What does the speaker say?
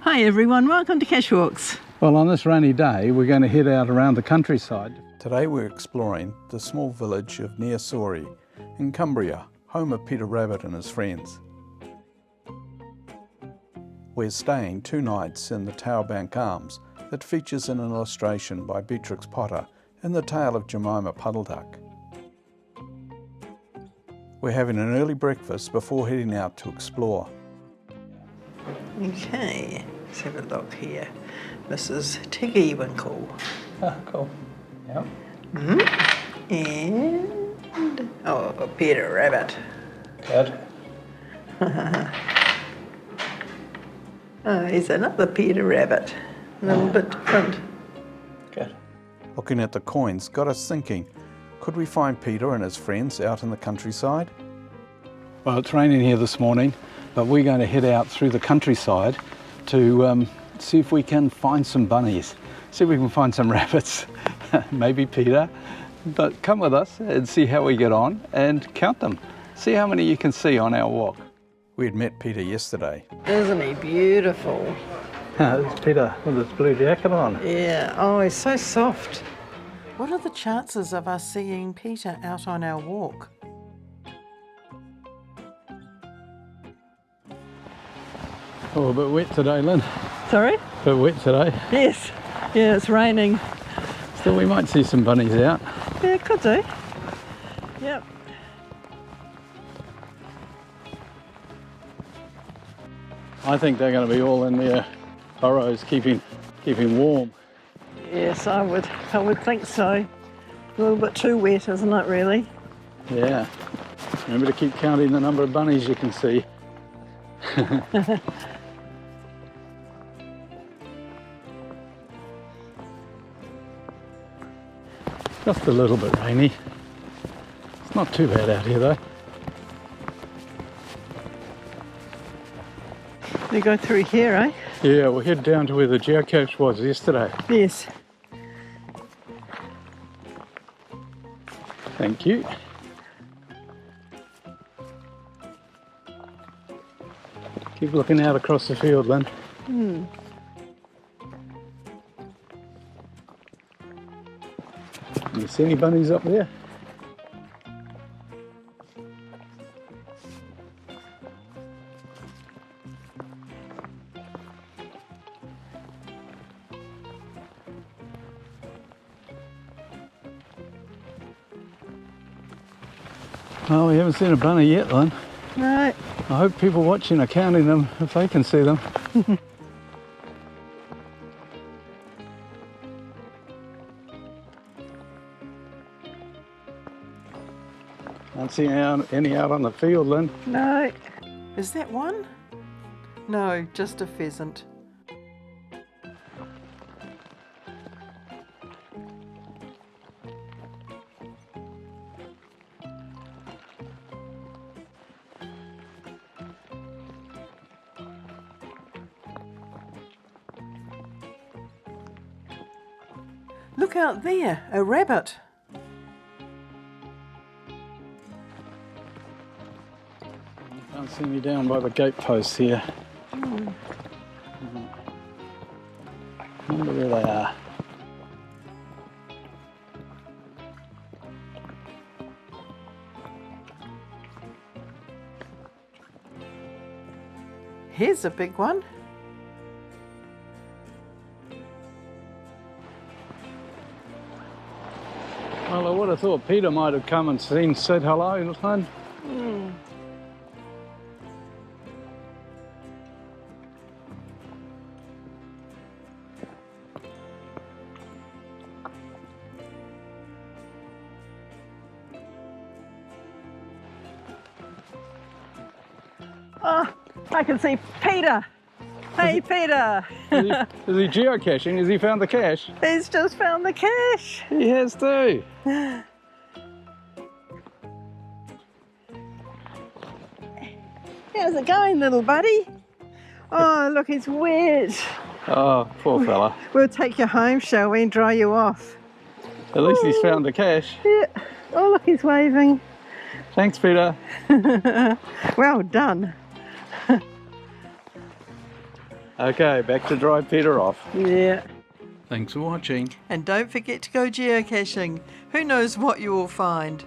Hi everyone, welcome to Cache Walks. Well, on this rainy day, we're going to head out around the countryside. Today we're exploring the small village of Neosori in Cumbria, home of Peter Rabbit and his friends. We're staying 2 nights in the Towerbank Arms that features an illustration by Beatrix Potter in the tale of Jemima Puddle Duck. We're having an early breakfast before heading out to explore. Okay, let's have a look here. This is Tiggy Winkle. Oh, cool. Yep. And, oh, Peter Rabbit. Good. Oh, here's another Peter Rabbit. A little bit different. Good. Looking at the coins got us thinking, could we find Peter and his friends out in the countryside? Well, it's raining here this morning, but we're going to head out through the countryside to see if we can find some bunnies, see if we can find some rabbits, maybe Peter. But come with us and see how we get on and count them. See how many you can see on our walk. We had met Peter yesterday. Isn't he beautiful? It's Peter with his blue jacket on. Yeah, oh, he's so soft. What are the chances of us seeing Peter out on our walk? Oh, a bit wet today, Lynn. Sorry? A bit wet today. Yes. Yeah, it's raining. Still, we might see some bunnies out. Yeah, could do. Yep. I think they're going to be all in their burrows, keeping warm. Yes, I would think so. A little bit too wet, isn't it, really? Yeah. Remember to keep counting the number of bunnies you can see. Just a little bit rainy. It's not too bad out here though. We go through here, eh? Yeah, we'll head down to where the geocache was yesterday. Yes. Thank you. Keep looking out across the field, Lynn. You see any bunnies up there? Well, we haven't seen a bunny yet, Lynn. Right. I hope people watching are counting them if they can see them. Can't see any out on the field, Lynn. No. Is that one? No, just a pheasant. Look out there, a rabbit. Can't see me down by the gate posts here. I wonder where they are. Here's a big one. Well, I would have thought Peter might have come and said hello, Lynn. Oh, I can see Peter. Hey, Peter. Is he geocaching? Has he found the cache? He's just found the cache. He has too. How's it going, little buddy? Oh, look, it's wet. Oh, poor fella. We'll take you home, shall we, and dry you off. At least he's found the cache. Yeah. Oh, look, he's waving. Thanks, Peter. Well done. Okay, back to dry Peter off. Yeah. Thanks for watching. And don't forget to go geocaching. Who knows what you will find?